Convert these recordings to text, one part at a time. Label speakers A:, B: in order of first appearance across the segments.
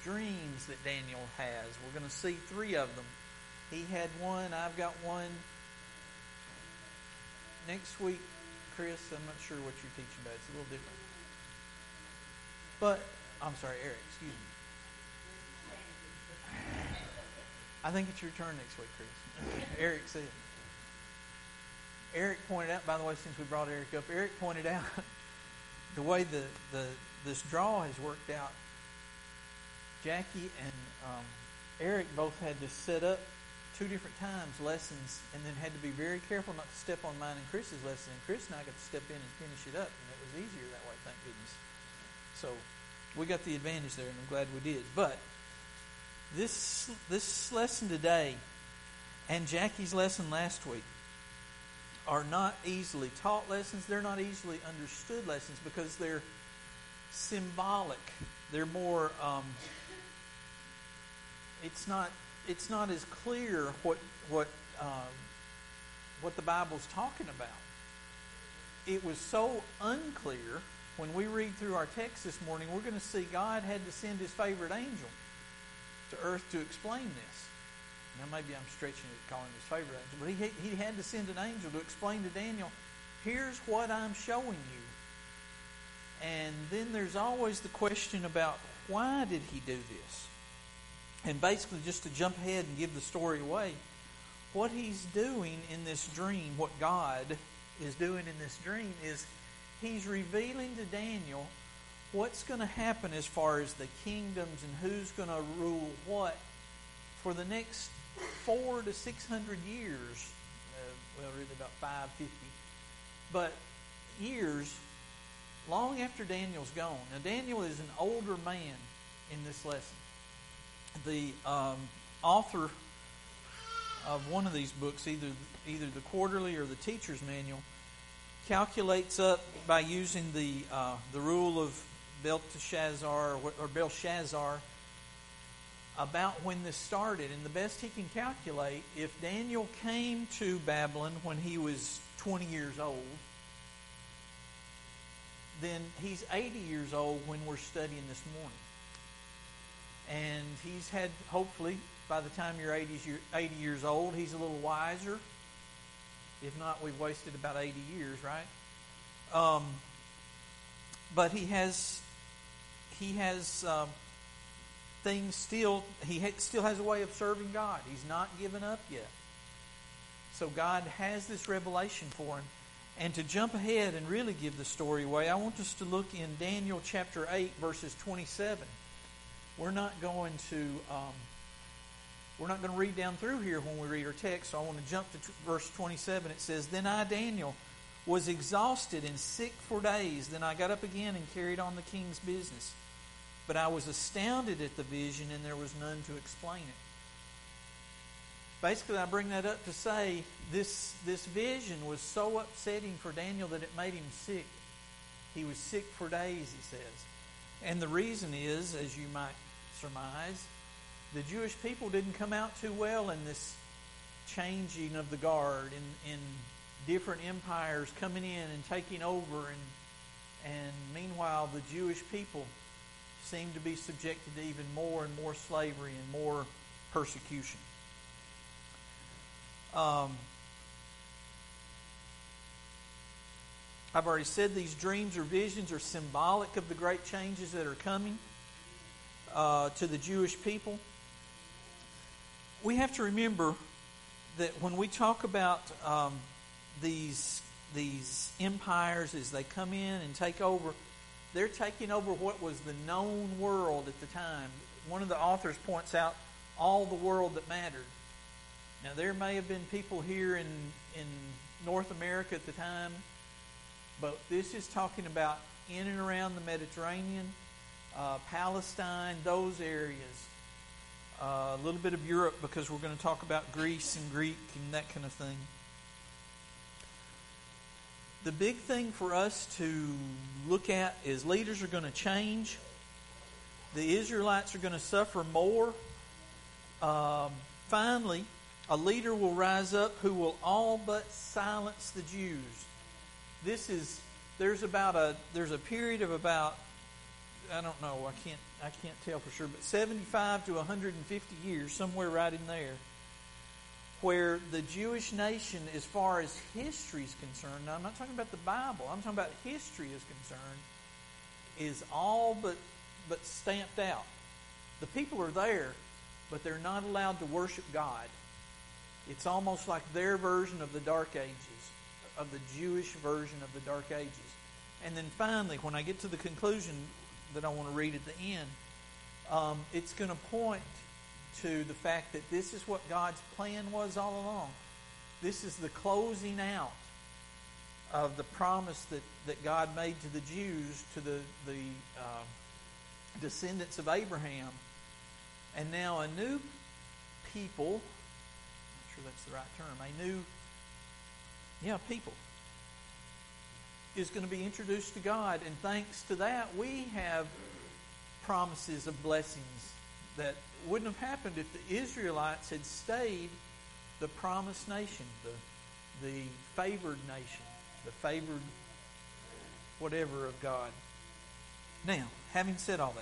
A: dreams that Daniel has. We're going to see 3 of them. He had one. I've got one. Next week, Chris, I'm not sure what you're teaching about. It's a little different. But, I'm sorry, Eric, excuse me. I think it's your turn next week, Chris. Eric said. Eric pointed out, by the way, since we brought Eric up, Eric pointed out the way this draw has worked out. Jackie and Eric both had to set up 2 different times lessons, and then had to be very careful not to step on mine and Chris's lesson. And Chris and I got to step in and finish it up, and it was easier that way, thank goodness. So we got the advantage there, and I'm glad we did. But this lesson today and Jackie's lesson last week are not easily taught lessons. They're not easily understood lessons because they're symbolic. They're more. It's not as clear what the Bible's talking about. It was so unclear. When we read through our text this morning, we're going to see God had to send His favorite angel to earth to explain this. Now, maybe I'm stretching it calling His favorite angel, but he had to send an angel to explain to Daniel, here's what I'm showing you. And then there's always the question about why did He do this? And basically, just to jump ahead and give the story away, what He's doing in this dream, what God is doing in this dream is He's revealing to Daniel what's going to happen as far as the kingdoms and who's going to rule what for the next 400 to 600 years. Well, really about 550. But years, long after Daniel's gone. Now, Daniel is an older man in this lesson. The author of one of these books, either the Quarterly or the Teacher's Manual, calculates up by using the rule of Belteshazzar or Belshazzar about when this started. And the best he can calculate, if Daniel came to Babylon when he was 20 years old, then he's 80 years old when we're studying this morning. And he's had, hopefully, by the time you're 80 years old, he's a little wiser. If not, we've wasted about 80 years, right? But he has things still. He still has a way of serving God. He's not given up yet. So God has this revelation for him. And to jump ahead and really give the story away, I want us to look in Daniel chapter 8, verses 27. We're not going to read down through here when we read our text, so I want to jump to verse 27. It says, Then I, Daniel, was exhausted and sick for days. Then I got up again and carried on the king's business. But I was astounded at the vision, and there was none to explain it. Basically, I bring that up to say this vision was so upsetting for Daniel that it made him sick. He was sick for days, it says. And the reason is, as you might surmise, the Jewish people didn't come out too well in this changing of the guard, in different empires coming in and taking over, and meanwhile the Jewish people seemed to be subjected to even more and more slavery and more persecution. I've already said these dreams or visions are symbolic of the great changes that are coming to the Jewish people. We have to remember that when we talk about these empires as they come in and take over, they're taking over what was the known world at the time. One of the authors points out all the world that mattered. Now, there may have been people here in North America at the time, but this is talking about in and around the Mediterranean, Palestine, those areas. A little bit of Europe, because we're going to talk about Greece and Greek and that kind of thing. The big thing for us to look at is leaders are going to change. The Israelites are going to suffer more. Finally, a leader will rise up who will all but silence the Jews. There's a period of about I don't know, I can't tell for sure, but 75 to 150 years, somewhere right in there, where the Jewish nation, as far as history is concerned, now I'm not talking about the Bible, I'm talking about history is concerned, is all but stamped out. The people are there, but they're not allowed to worship God. It's almost like their version of the Dark Ages, of the Jewish version of the Dark Ages. And then finally, when I get to the conclusion that I want to read at the end, it's going to point to the fact that this is what God's plan was all along. This is the closing out of the promise that God made to the Jews, to the descendants of Abraham. And now a new people, I'm not sure that's the right term, people is going to be introduced to God. And thanks to that, we have promises of blessings that wouldn't have happened if the Israelites had stayed the promised nation, the favored nation, the favored whatever of God. Now, having said all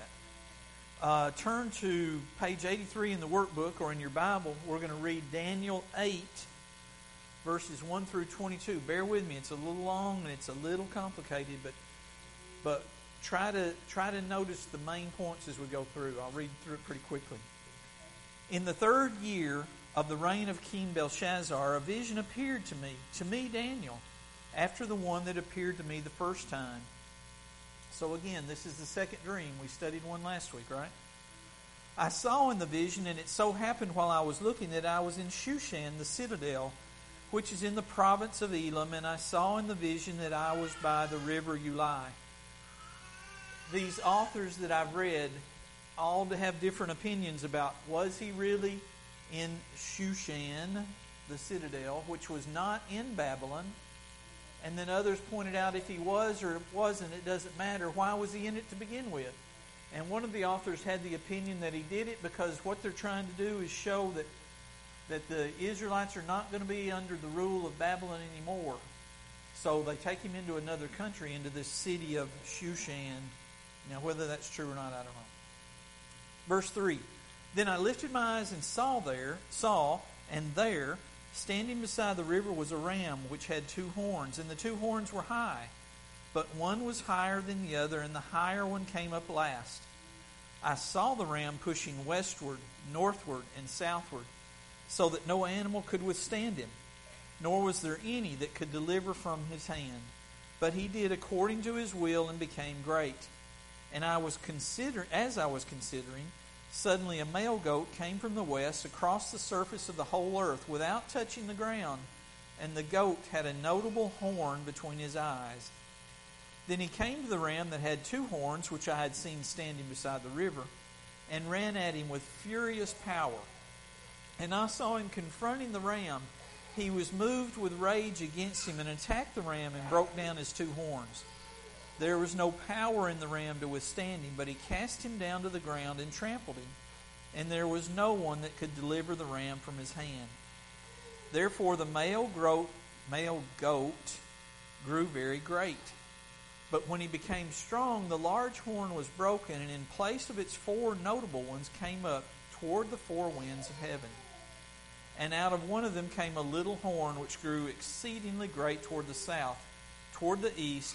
A: that, turn to page 83 in the workbook or in your Bible. We're going to read Daniel 8, verses 1 through 22. Bear with me; it's a little long and it's a little complicated, but try to notice the main points as we go through. I'll read through it pretty quickly. In the 3rd year of the reign of King Belshazzar, a vision appeared to me, Daniel, after the one that appeared to me the first time. So again, this is the second dream. We studied one last week, right? I saw in the vision, and it so happened while I was looking that I was in Shushan, the citadel, which is in the province of Elam, and I saw in the vision that I was by the river Ulai. These authors that I've read all have different opinions about, was he really in Shushan, the citadel, which was not in Babylon? And then others pointed out if he was or wasn't, it doesn't matter. Why was he in it to begin with? And one of the authors had the opinion that he did it because what they're trying to do is show that the Israelites are not going to be under the rule of Babylon anymore. So they take him into another country, into this city of Shushan. Now, whether that's true or not, I don't know. Verse 3, Then I lifted my eyes and saw, and there, standing beside the river, was a ram which had 2 horns, and the 2 horns were high, but one was higher than the other, and the higher one came up last. I saw the ram pushing westward, northward, and southward, so that no animal could withstand him, nor was there any that could deliver from his hand. But he did according to his will and became great. And as I was considering, suddenly a male goat came from the west across the surface of the whole earth without touching the ground, and the goat had a notable horn between his eyes. Then he came to the ram that had 2 horns, which I had seen standing beside the river, and ran at him with furious power. And I saw him confronting the ram. He was moved with rage against him and attacked the ram and broke down his 2 horns. There was no power in the ram to withstand him, but he cast him down to the ground and trampled him. And there was no one that could deliver the ram from his hand. Therefore the male goat grew very great. But when he became strong, the large horn was broken, and in place of its 4 notable ones came up toward the 4 winds of heaven. And out of one of them came a little horn which grew exceedingly great toward the south, toward the east,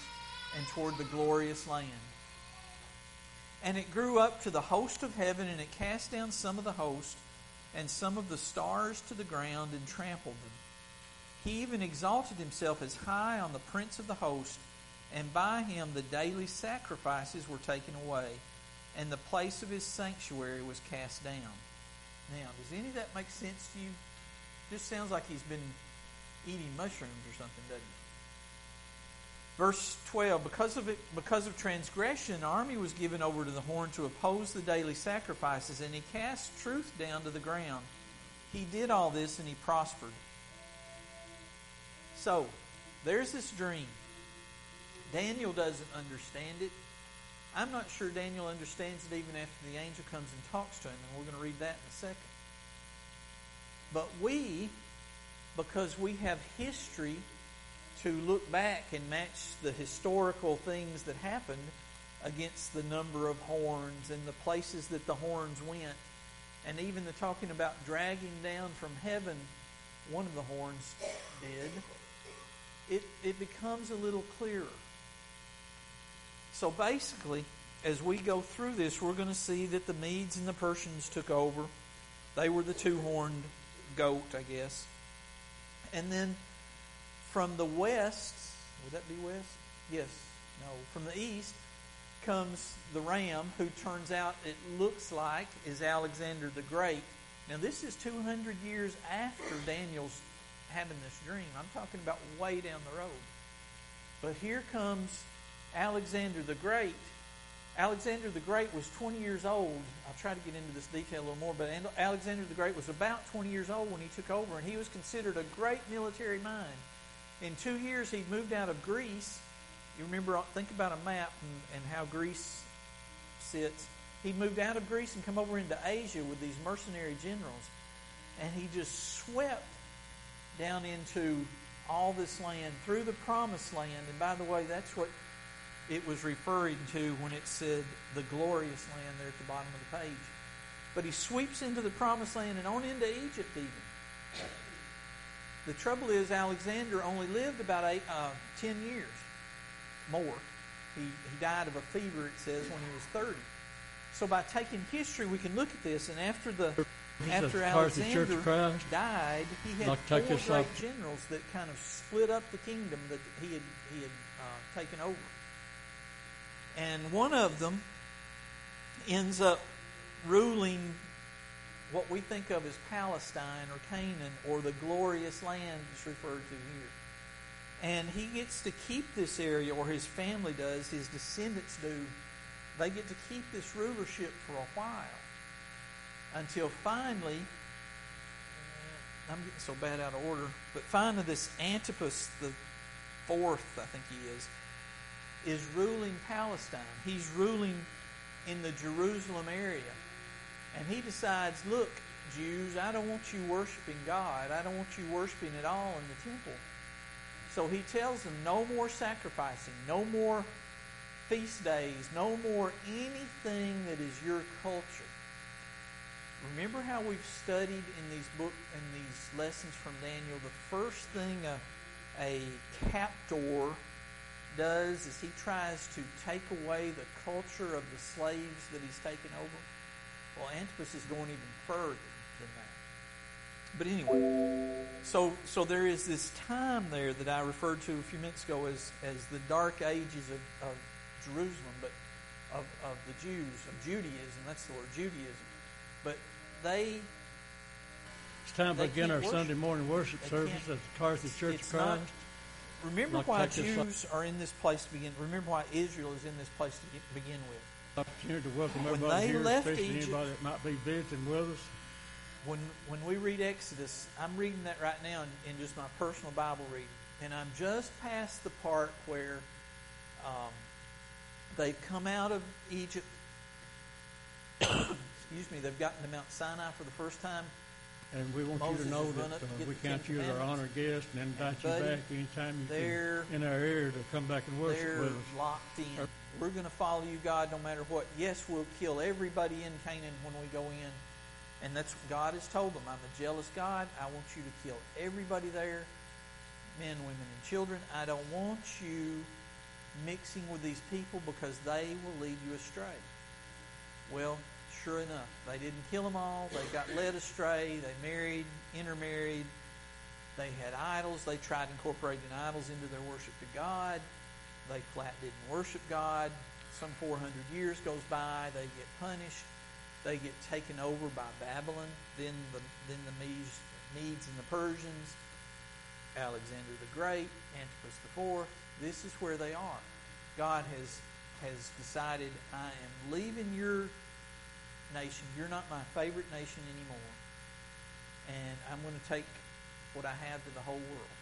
A: and toward the glorious land. And it grew up to the host of heaven, and it cast down some of the host, and some of the stars to the ground, and trampled them. He even exalted himself as high on the prince of the host, and by him the daily sacrifices were taken away, and the place of his sanctuary was cast down. Now, does any of that make sense to you? Just sounds like he's been eating mushrooms or something, doesn't it? Verse 12, because of transgression, an army was given over to the horn to oppose the daily sacrifices, and he cast truth down to the ground. He did all this, and he prospered. So, there's this dream. Daniel doesn't understand it. I'm not sure Daniel understands it even after the angel comes and talks to him, and we're going to read that in a second. But we, because we have history to look back and match the historical things that happened, against the number of horns and the places that the horns went. And even the talking about dragging down from heaven, one of the horns did. It becomes a little clearer. So basically, as we go through this, we're going to see that the Medes and the Persians took over. They were the two-horned goat, I guess. And then from the west, would that be west? Yes. No. From the east comes the ram, who turns out, it looks like, is Alexander the Great. Now this is 200 years after Daniel's having this dream. I'm talking about way down the road. But here comes Alexander the Great. Alexander the Great was 20 years old. I'll try to get into this detail a little more, but Alexander the Great was about 20 years old when he took over, and he was considered a great military mind. In 2 years, he moved out of Greece. You remember, think about a map and how Greece sits. He moved out of Greece and come over into Asia with these mercenary generals, and he just swept down into all this land through the Promised Land. And by the way, that's what it was referring to when it said the glorious land there at the bottom of the page. But he sweeps into the Promised Land and on into Egypt even. The trouble is, Alexander only lived about 10 years more. He died of a fever, it says, when he was 30. So by taking history, we can look at this, and after Alexander died, he had four great generals that kind of split up the kingdom that he had taken over. And one of them ends up ruling what we think of as Palestine or Canaan or the glorious land it's referred to here. And he gets to keep this area, or his family does, his descendants do. They get to keep this rulership for a while until finally, I'm getting so bad out of order, but finally this Antipas the fourth, I think he is ruling Palestine. He's ruling in the Jerusalem area. And he decides, look, Jews, I don't want you worshiping God. I don't want you worshiping at all in the temple. So he tells them no more sacrificing, no more feast days, no more anything that is your culture. Remember how we've studied in these lessons from Daniel, the first thing a captor does is he tries to take away the culture of the slaves that he's taken over. Well, Antipas is going even further than that. But anyway, so there is this time there that I referred to a few minutes ago as the dark ages of Jerusalem, but of the Jews, of Judaism. That's the word, Judaism. But
B: it's time to begin our Sunday morning worship service at the Carthage Church of Christ.
A: Remember why Jews are in this place to begin. Remember why Israel is in this place to begin with.
B: Opportunity to welcome everybody here, especially anybody that might be visiting with us.
A: When we read Exodus, I'm reading that right now in just my personal Bible reading, and I'm just past the part where they've come out of Egypt. Excuse me, they've gotten to Mount Sinai for the first time.
B: And we want
A: Moses
B: you to know that we count you as our honored guest and invite you back anytime you can in our area to come back and worship with us.
A: They're locked in. We're going to follow you, God, no matter what. Yes, we'll kill everybody in Canaan when we go in. And that's what God has told them. I'm a jealous God. I want you to kill everybody there, men, women, and children. I don't want you mixing with these people because they will lead you astray. Well, sure enough, they didn't kill them all. They got led astray. They married, intermarried. They had idols. They tried incorporating idols into their worship to God. They flat didn't worship God. Some 400 years goes by. They get punished. They get taken over by Babylon. Then the Medes and the Persians. Alexander the Great, Antipas the IV. This is where they are. God has decided, I am leaving your nation. You're not my favorite nation anymore. And I'm going to take what I have to the whole world.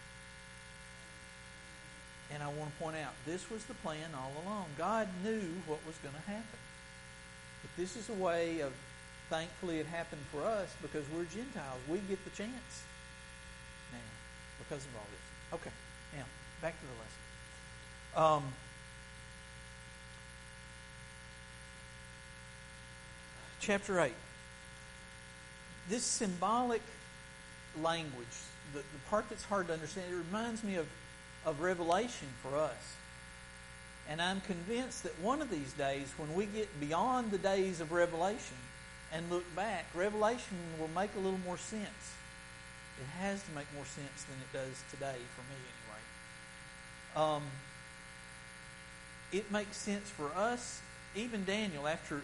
A: And I want to point out, this was the plan all along. God knew what was going to happen. But this is a way of, thankfully it happened for us because we're Gentiles. We get the chance now because of all this. Okay, now, back to the lesson. chapter 8. This symbolic language, the part that's hard to understand, it reminds me of Revelation for us. And I'm convinced that one of these days, when we get beyond the days of Revelation and look back, Revelation will make a little more sense. It has to make more sense than it does today, for me anyway. It makes sense for us. Even Daniel, after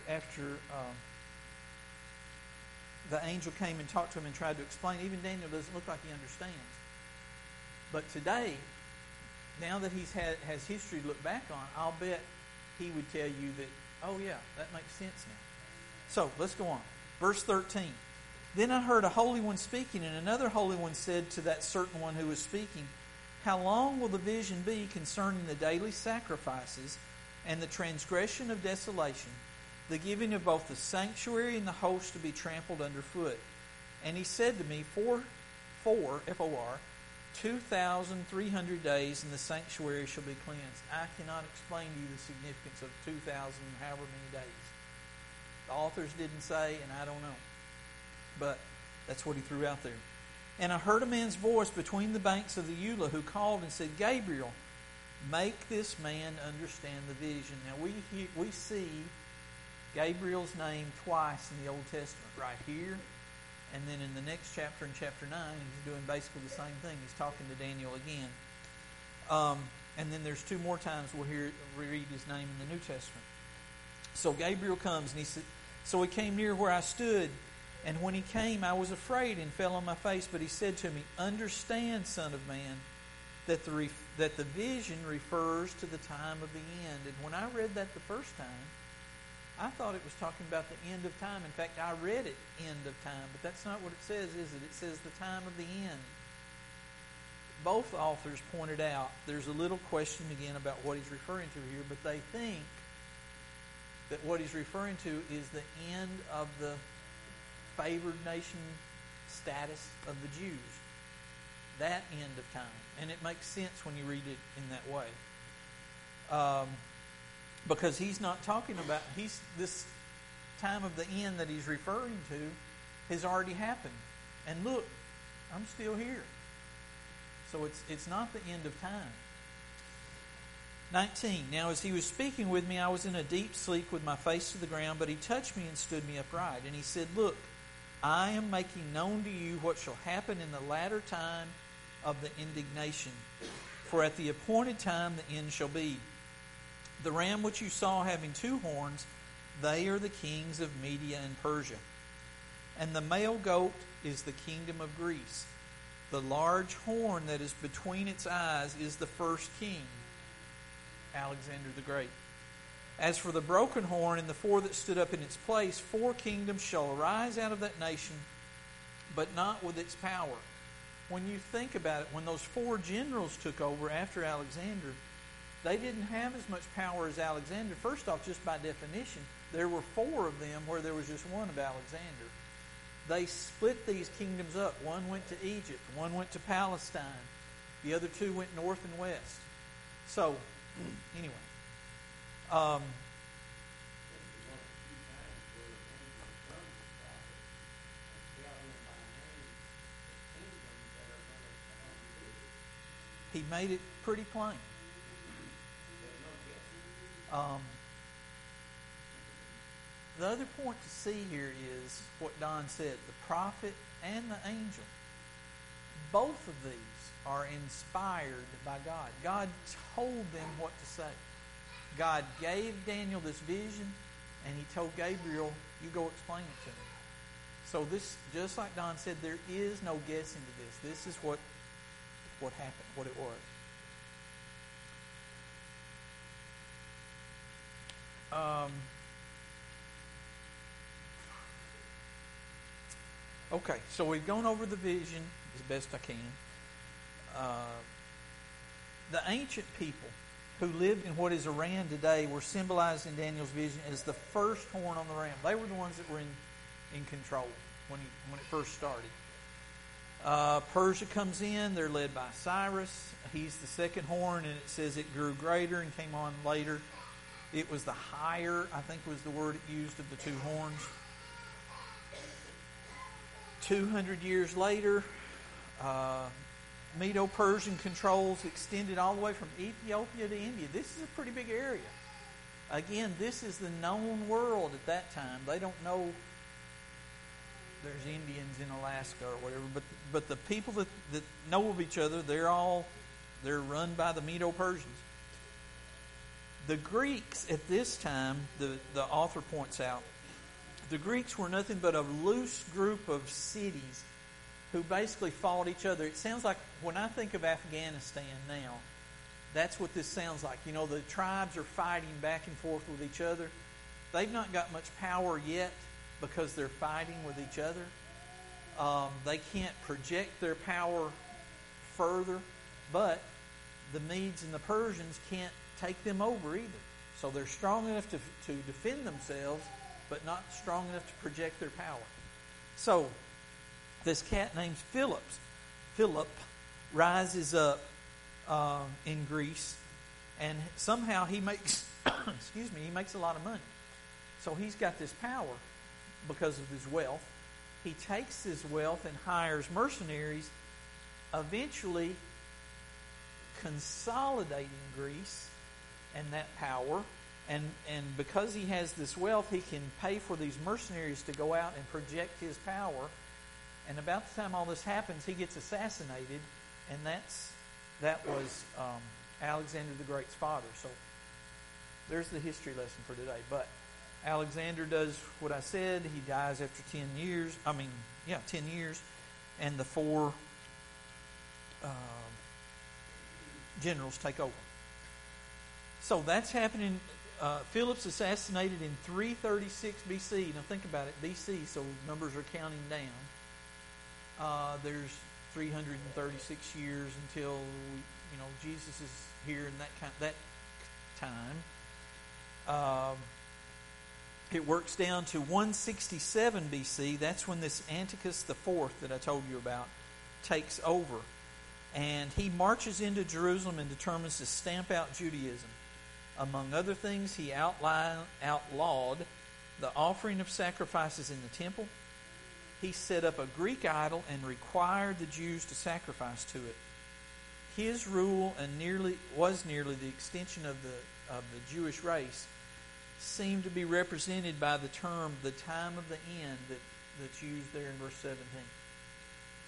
A: the angel came and talked to him and tried to explain, even Daniel doesn't look like he understands. But today, now that he has history to look back on, I'll bet he would tell you that, oh yeah, that makes sense now. So, let's go on. Verse 13. Then I heard a holy one speaking, and another holy one said to that certain one who was speaking, how long will the vision be concerning the daily sacrifices and the transgression of desolation, the giving of both the sanctuary and the host to be trampled underfoot? And he said to me, F-O-R, 2,300 days, and the sanctuary shall be cleansed. I cannot explain to you the significance of 2,000 however many days. The authors didn't say, and I don't know. But that's what he threw out there. And I heard a man's voice between the banks of the Eula who called and said, Gabriel, make this man understand the vision. Now we see Gabriel's name twice in the Old Testament, right here, and then in the next chapter, in chapter 9, he's doing basically the same thing. He's talking to Daniel again. And then there's two more times we'll read his name in the New Testament. So Gabriel comes, and he said, so he came near where I stood, and when he came, I was afraid and fell on my face. But he said to me, understand, Son of Man, that the vision refers to the time of the end. And when I read that the first time, I thought it was talking about the end of time. In fact, I read it, end of time. But that's not what it says, is it? It says the time of the end. Both authors pointed out there's a little question again about what he's referring to here, but they think that what he's referring to is the end of the favored nation status of the Jews. That end of time. And it makes sense when you read it in that way. Because he's not talking about, this time of the end that he's referring to has already happened. And look, I'm still here. So it's not the end of time. 19. Now as he was speaking with me, I was in a deep sleep with my face to the ground, but he touched me and stood me upright. And he said, look, I am making known to you what shall happen in the latter time of the indignation. For at the appointed time the end shall be. The ram which you saw having two horns, they are the kings of Media and Persia. And the male goat is the kingdom of Greece. The large horn that is between its eyes is the first king, Alexander the Great. As for the broken horn and the four that stood up in its place, 4 kingdoms shall arise out of that nation, but not with its power. When you think about it, when those 4 generals took over after Alexander, they didn't have as much power as Alexander. First off, just by definition, there were 4 of them where there was just one of Alexander. They split these kingdoms up. One went to Egypt, one went to Palestine. The other 2 went north and west. So, anyway. He made it pretty plain. The other point to see here is what Don said. The prophet and the angel. Both of these are inspired by God. God told them what to say. God gave Daniel this vision, and he told Gabriel, you go explain it to me. So this, just like Don said, there is no guessing to this. This is what happened, what it was. Okay, so we've gone over the vision as best I can. The ancient people who lived in what is Iran today were symbolized in Daniel's vision as the first horn on the ram. They were the ones that were in control when it first started. Persia comes in. They're led by Cyrus. He's the second horn, and it says it grew greater and came on later. It was the higher, I think was the word it used, of the 2 horns. 200 years later, Medo-Persian controls extended all the way from Ethiopia to India. This is a pretty big area. Again, this is the known world at that time. They don't know there's Indians in Alaska or whatever, but the people that know of each other, they're run by the Medo-Persians. The Greeks at this time, the author points out, the Greeks were nothing but a loose group of cities who basically fought each other. It sounds like, when I think of Afghanistan now, that's what this sounds like. You know, the tribes are fighting back and forth with each other. They've not got much power yet because they're fighting with each other. They can't project their power further, but the Medes and the Persians can't take them over either. So they're strong enough to defend themselves, but not strong enough to project their power. So this cat named Philip rises up in Greece, and somehow he makes he makes a lot of money. So he's got this power because of his wealth. He takes his wealth and hires mercenaries, eventually consolidating Greece and that power. And because he has this wealth, he can pay for these mercenaries to go out and project his power. And about the time all this happens, he gets assassinated, and that was Alexander the Great's father. So there's the history lesson for today. But Alexander does what I said. He dies after 10 years. 10 years. And the 4 generals take over. So that's happening. Philip's assassinated in 336 BC. Now think about it, BC, so numbers are counting down. There's 336 years until Jesus is here in that time. It works down to 167 BC. That's when this Antiochus IV that I told you about takes over. And he marches into Jerusalem and determines to stamp out Judaism. Among other things, he outlawed the offering of sacrifices in the temple. He set up a Greek idol and required the Jews to sacrifice to it. His rule was nearly the extension of the Jewish race, seemed to be represented by the term "the time of the end" that's used there in verse 17.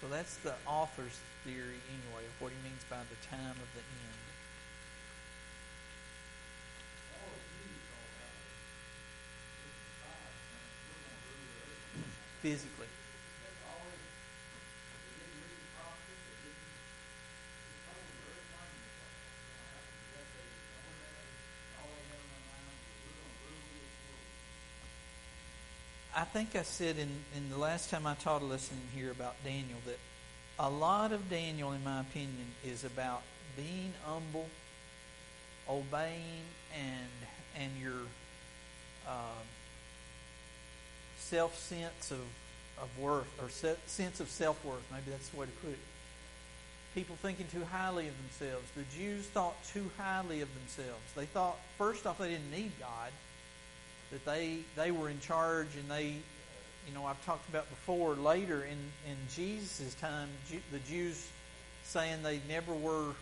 A: So that's the author's theory, anyway, of what he means by the time of the end. Physically. I think I said in the last time I taught a lesson here about Daniel that a lot of Daniel, in my opinion, is about being humble, obeying, and your self-sense of worth, or sense of self-worth. Maybe that's the way to put it. People thinking too highly of themselves. The Jews thought too highly of themselves. They thought, first off, they didn't need God, that they were in charge, and I've talked about before, later in Jesus' time, the Jews saying they never were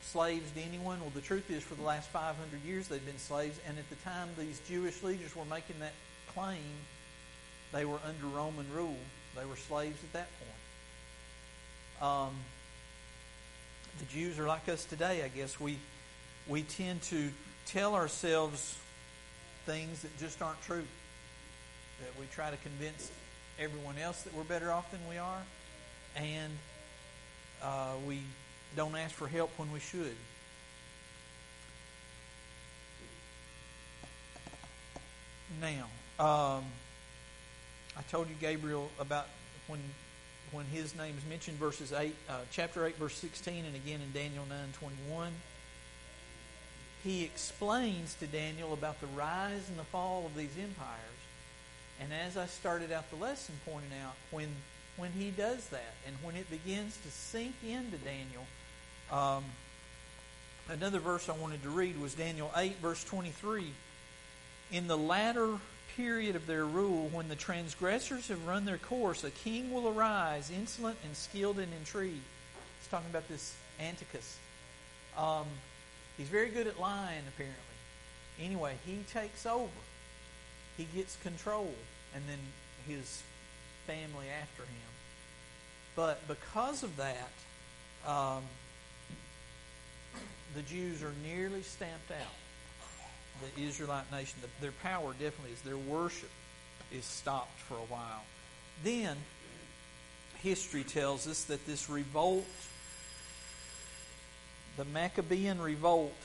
A: slaves to anyone. Well, the truth is, for the last 500 years they've been slaves, and at the time these Jewish leaders were making that claim, they were under Roman rule. They were slaves at that point. The Jews are like us today, I guess. We tend to tell ourselves things that just aren't true. That we try to convince everyone else that we're better off than we are, and we don't ask for help when we should. Now, I told you Gabriel about when his name is mentioned, chapter 8, verse 16, and again in Daniel 9:21. He explains to Daniel about the rise and the fall of these empires. And as I started out the lesson pointing out, when he does that, and when it begins to sink into Daniel, another verse I wanted to read was Daniel 8, verse 23. In the latter period of their rule, when the transgressors have run their course, a king will arise, insolent and skilled in intrigue. He's talking about this Antiochus. He's very good at lying, apparently. Anyway, he takes over. He gets control, and then his family after him. But because of that, the Jews are nearly stamped out. The Israelite nation, their power definitely is. Their worship is stopped for a while. Then, history tells us that this revolt, the Maccabean revolt,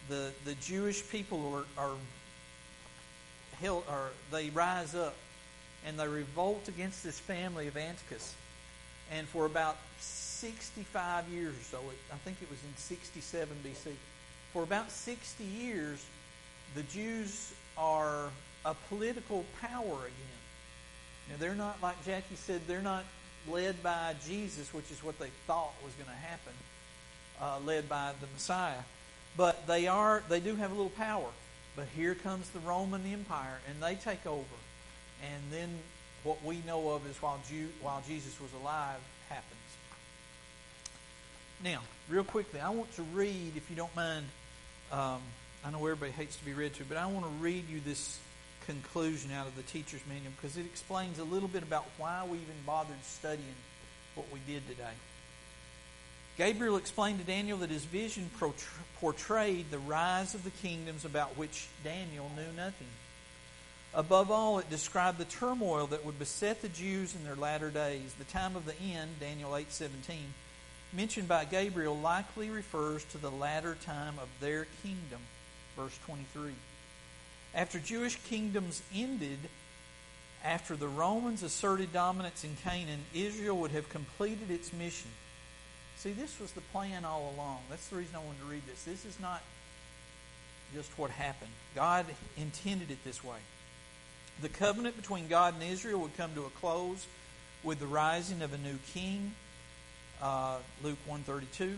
A: the Jewish people they rise up and they revolt against this family of Antiochus. And for about 65 years or so, I think it was in 67 BC, for about 60 years, the Jews are a political power again. Now, they're not, like Jackie said, they're not led by Jesus, which is what they thought was going to happen, led by the Messiah. But they do have a little power. But here comes the Roman Empire, and they take over. And then what we know of is while Jesus was alive happens. Now, real quickly, I want to read, if you don't mind, I know everybody hates to be read to, but I want to read you this conclusion out of the teacher's manual because it explains a little bit about why we even bothered studying what we did today. Gabriel explained to Daniel that his vision portrayed the rise of the kingdoms about which Daniel knew nothing. Above all, it described the turmoil that would beset the Jews in their latter days. The time of the end, Daniel 8:17, mentioned by Gabriel likely refers to the latter time of their kingdom, verse 23. After Jewish kingdoms ended, after the Romans asserted dominance in Canaan, Israel would have completed its mission. See, this was the plan all along. That's the reason I wanted to read this. This is not just what happened. God intended it this way. The covenant between God and Israel would come to a close with the rising of a new king, Luke 1:32.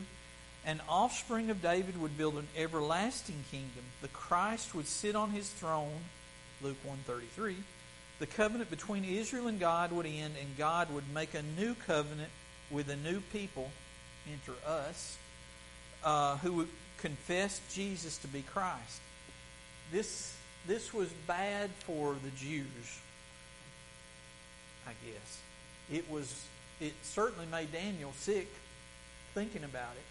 A: An offspring of David would build an everlasting kingdom. The Christ would sit on his throne, Luke 1:33. The covenant between Israel and God would end, and God would make a new covenant with a new people, enter us, who would confess Jesus to be Christ. This was bad for the Jews, I guess. It certainly made Daniel sick thinking about it,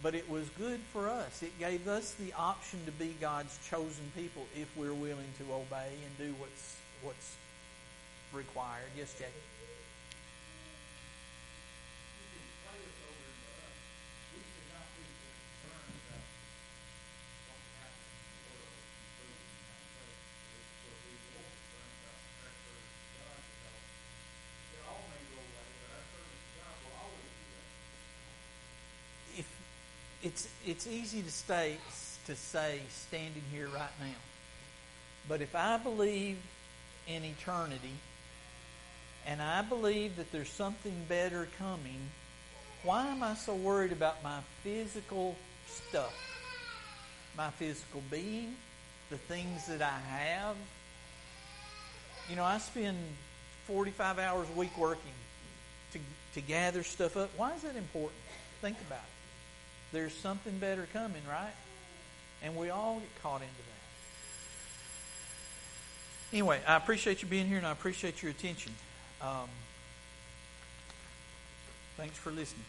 A: but it was good for us. It gave us the option to be God's chosen people if we're willing to obey and do what's required. Yes, Jackie? It's easy to say standing here right now. But if I believe in eternity and I believe that there's something better coming, why am I so worried about my physical stuff? My physical being, the things that I have. You know, I spend 45 hours a week working to gather stuff up. Why is that important? Think about it. There's something better coming, right? And we all get caught into that. Anyway, I appreciate you being here and I appreciate your attention. Thanks for listening.